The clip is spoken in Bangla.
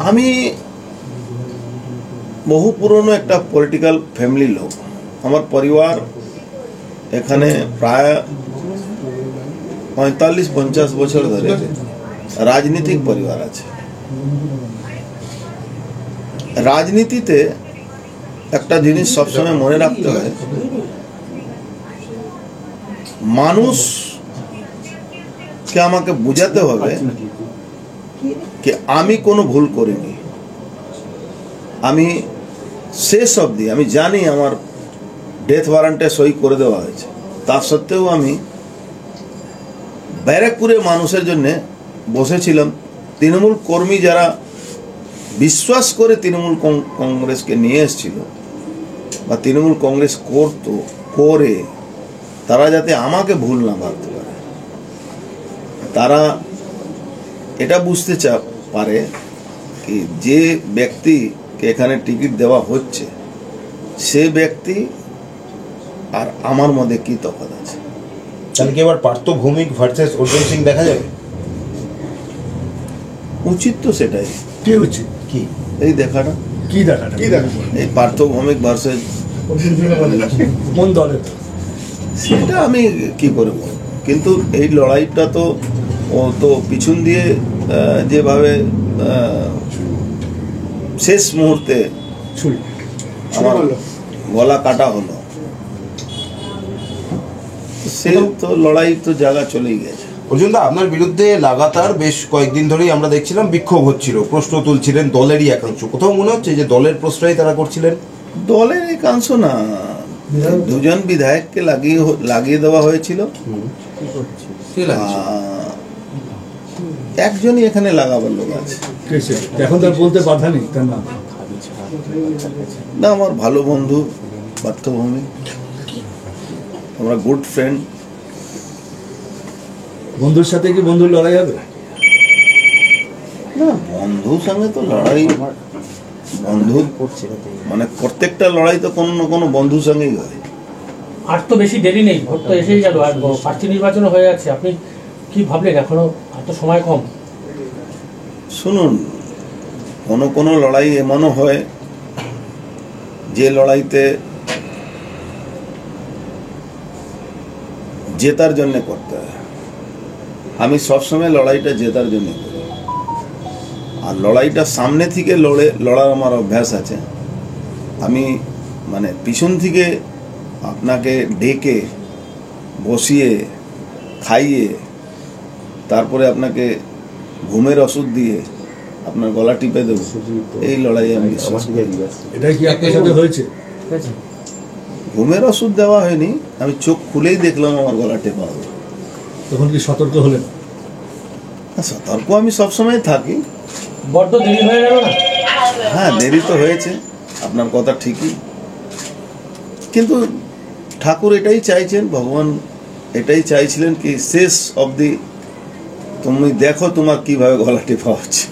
আমি বহু পুরনো একটা পলিটিক্যাল ফ্যামিলি লোক। আমার পরিবার এখানে প্রায় 45-50 বছর ধরে রাজনীতিক পরিবার আছে। রাজনীতিতে একটা জিনিস সবসময় মনে রাখতে হয়, মানুষকে আমাকে বোঝাতে হবে कि আমি কোনো ভুল করিনি। আমি শেষ অবধি আমি জানি আমার ডেথ ওয়ারেন্টে সই করে দেওয়া হয়েছে, তা সত্ত্বেও আমি ব্যারাকপুরে মানুষের জন্য বসেছিলাম। তৃণমূল কর্মী যারা বিশ্বাস করে তৃণমূল কংগ্রেসকে নিয়ে এসেছিল বা তৃণমূল কংগ্রেস করে তারা যাতে আমাকে ভুল না ভাবতে পারে, তারা এটা বুঝতে পারে কি যে ব্যক্তিকে এখানে টিকিট দেওয়া হচ্ছে সে ব্যক্তি আর আমার মধ্যে কি তফাৎ আছে। তাহলে কি এবার পার্থ ভৌমিক ভার্সেস অর্জুন সিং দেখা যাবে? উচিত তো সেটাই। কি উচিত? কি এই দেখাটা এই পার্থ ভৌমিক ভার্সেস কোন দলে, সেটা আমি কি করে বলবো, কিন্তু এই লড়াইটা তো ও তো পিছন দিয়ে যেভাবে শেষ মুহূর্তে আমার গলা কাটা হলো, সে তো লড়াই তো জায়গা চলেই গেছে। অর্জুন দা, আপনার বিরুদ্ধে লাগাতার বেশ কয়েকদিন ধরেই আমরা দেখছিলাম বিক্ষোভ হচ্ছিল, প্রশ্ন তুলছিলেন দলেরই একাংশ। কোথাও মনে হচ্ছে যে দলের প্রশ্রয় তারা করছিলেন? দলের একাংশ না, দুজন বিধায়ককে লাগিয়ে দেওয়া হয়েছিল, একজনই এখানে লাগাবার লোক আছে। এখন তার বলতে বাধা নেই তার নাম না, আমার ভালো বন্ধু পার্থ ভৌমিক, আমরা গুড ফ্রেন্ড। বন্ধুর সাথে কি বন্ধুর লড়াই হবে? না, বন্ধুর সঙ্গে তো লড়াই, বন্ধু মানে প্রত্যেকটা লড়াই তো কোনো না কোনো বন্ধুর সঙ্গেই হয়। আর তো বেশি দেরি নেই, ভোট তো এসেই গেল, আর প্রার্থী নির্বাচন হয়ে যাচ্ছে। আপনি কি ভাবলেন, এখনো আর তো সময় কম? শুনুন, কোনো লড়াই এমনও হয় যে লড়াইতে জেতার জন্য করতে হয়। আমি সবসময় লড়াইটা জেতার জন্য করি, আর লড়াইটা সামনে থেকে লড়ার আমার অভ্যাস আছে। আমি মানে পিছন থেকে আপনাকে ডেকে বসিয়ে খাইয়ে তারপরে আপনাকে ঘুমের ওষুধ দিয়ে আপনার গলা টিপে দেবো, এই লড়াই আমি বিশ্বাস করি। এটা কি আপনার সাথে হয়েছে? ঘুমের ওষুধ দেওয়া হয়নি, আমি চোখ খুলেই দেখলাম আমার গলা টেপা হবে। তখন কি সতর্ক হলেন? সতর্ক আমি সবসময় থাকি। বড্ড দেরি হয়ে গেল না? হ্যাঁ, দেরি তো হয়েছে, আপনার কথা ঠিকই, কিন্তু ঠাকুর এটাই চাইছেন, ভগবান এটাই চাইছিলেন কি শেষ অবধি তুমি দেখো তোমার কিভাবে গলা টেপা হচ্ছে।